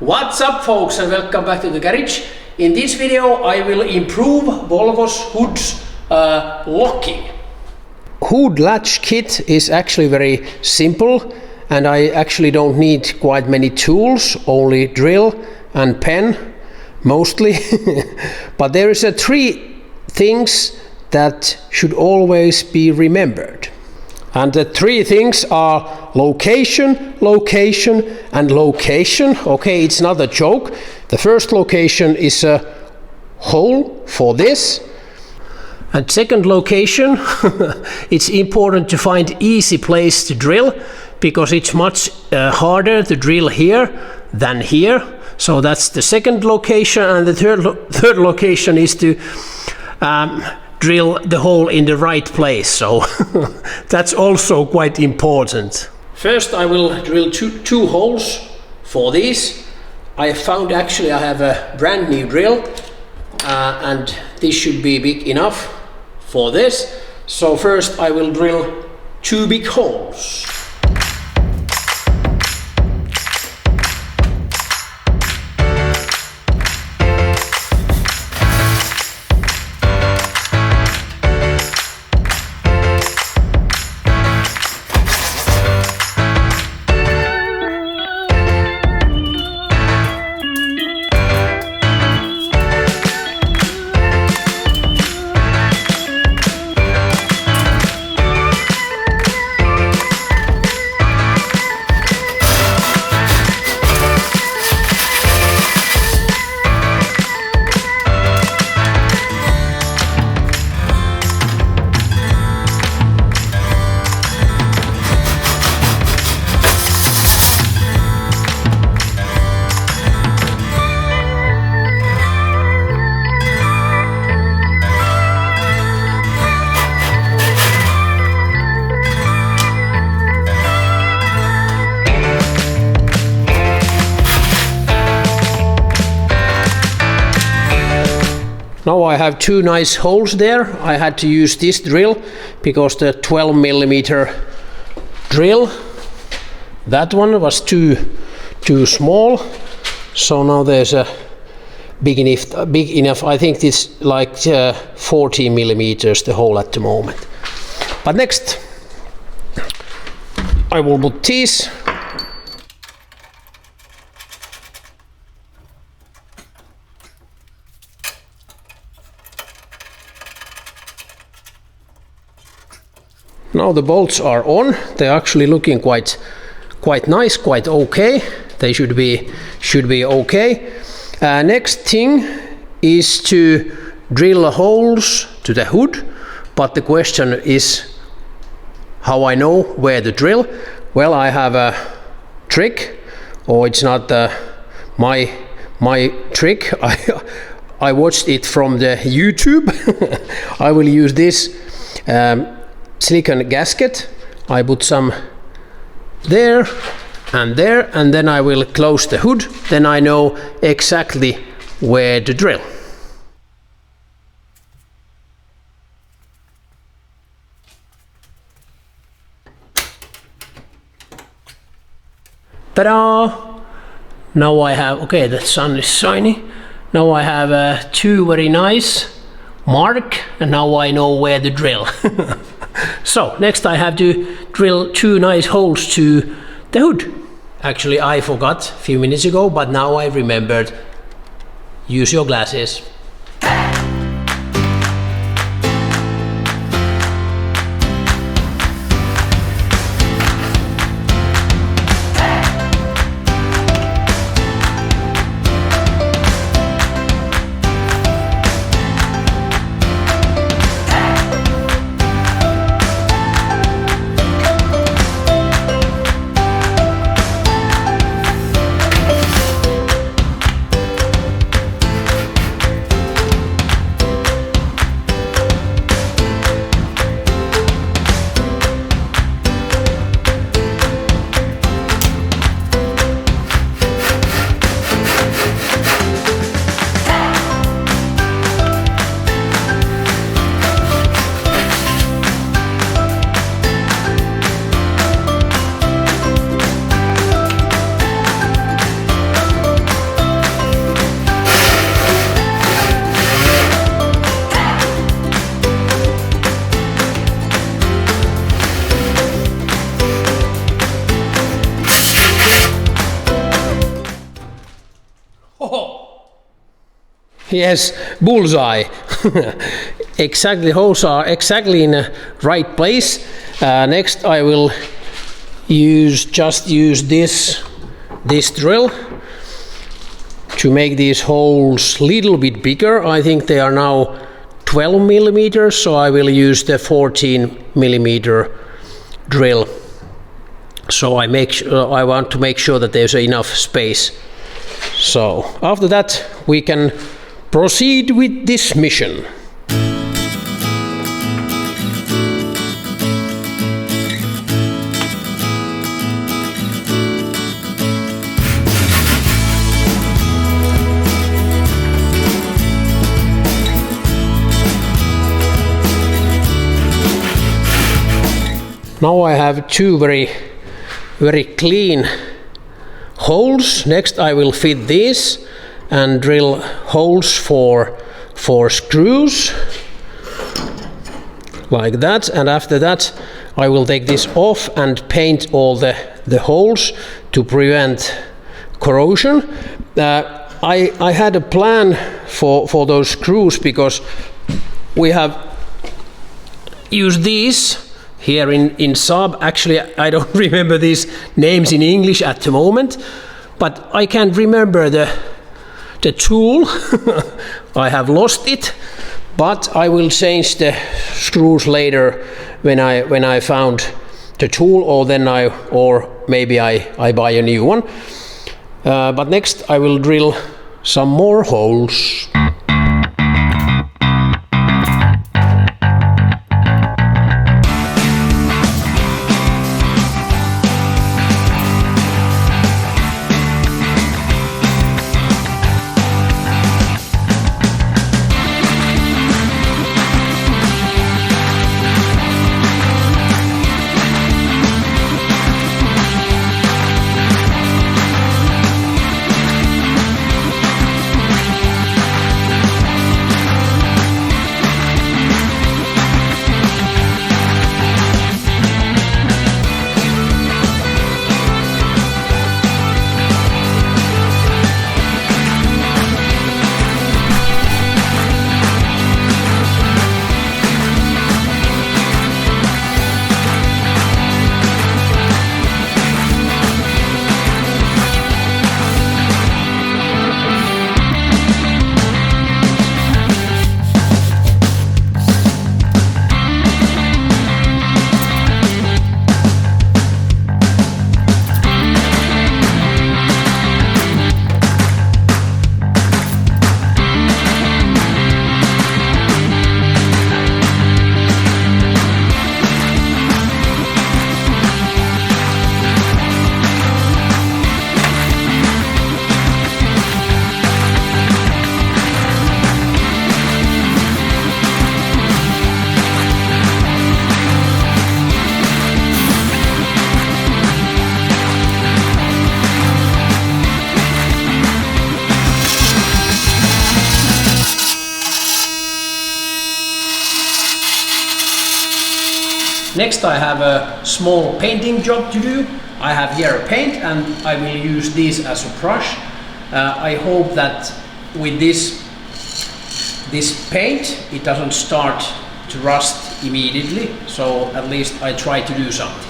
What's up folks, and welcome back to the garage. In this video I will improve Volvo's hood's locking. Hood latch kit is actually very simple, and I actually don't need quite many tools, only drill and pen mostly. But there is three things that should always be remembered. And the three things are location, location, and location. Okay, it's not a joke. The first location is a hole for this. And second location, it's important to find easy place to drill, because it's much harder to drill here than here. So that's the second location. And the third location is to drill the hole in the right place, so that's also quite important. First I will drill two holes for this. I found actually I have a brand new drill and this should be big enough for this. So first I will drill two big holes. Now I have two nice holes there. I had to use this drill because the 12mm drill, that one was too small. So now there's a big enough. I think it's like 40mm the hole at the moment. But next I will put these. Now the bolts are on. They're actually looking quite nice, quite okay. They should be okay. Next thing is to drill holes to the hood. But the question is how I know where to drill. Well, I have a trick, or it's not my trick. I watched it from the YouTube. I will use this silicone gasket. I put some there, and then I will close the hood. Then I know exactly where to drill. Ta-da! Now I have, okay, the sun is shiny. Now I have two very nice mark, and now I know where to drill. So next I have to drill two nice holes to the hood. Actually I forgot a few minutes ago, but now I remembered. Use your glasses. Yes, bullseye. Exactly, holes are exactly in the right place. Next I will use this drill to make these holes a little bit bigger. I think they are now 12 millimeters, so I will use the 14 millimeter drill. So I want to make sure that there's enough space. So after that we can proceed with this mission. Now I have two very clean holes. Next I will fit these and drill holes for screws like that, and after that I will take this off and paint all the holes to prevent corrosion. I had a plan for those screws because we have used these here in Saab. Actually, I don't remember these names in English at the moment, but I can't remember the tool. I have lost it, but I will change the screws later when I found the tool, or maybe I buy a new one. But next I will drill some more holes. Next I have a small painting job to do. I have here a paint and I will use this as a brush. I hope that with this paint it doesn't start to rust immediately, so at least I try to do something.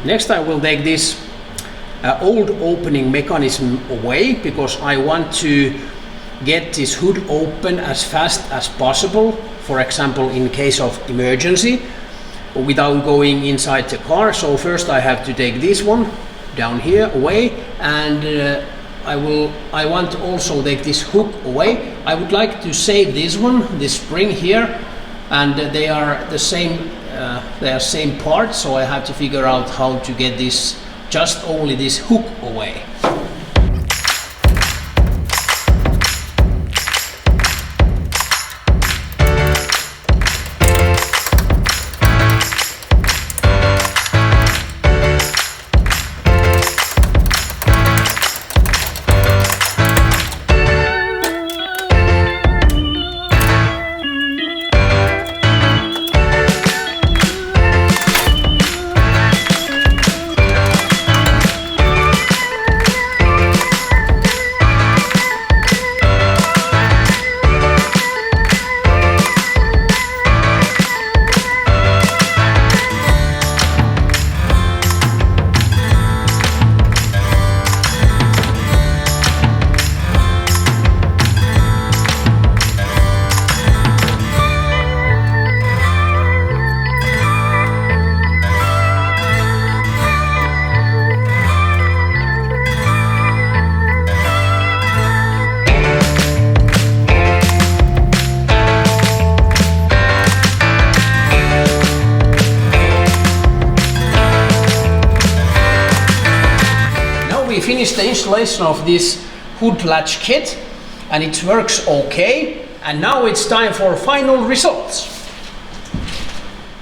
Next I will take this old opening mechanism away, because I want to get this hood open as fast as possible, for example in case of emergency. without going inside the car. So first I have to take this one down here away, and I want to also take this hook away. I would like to save this one, this spring here, and they are the same. They are same part, so I have to figure out how to get this, just only this hook away. Finished the installation of this hood latch kit, and it works okay, and now it's time for final results.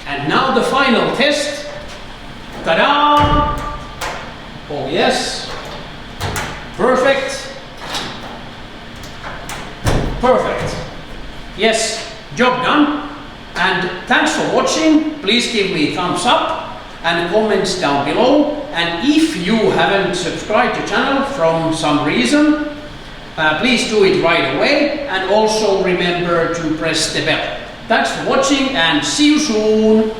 And now the final test. Ta-da! Oh yes, perfect, perfect. Yes, job done. And thanks for watching. Please give me thumbs up and comments down below, and if you haven't subscribed to the channel from some reason, please do it right away, and also remember to press the bell. Thanks for watching and see you soon!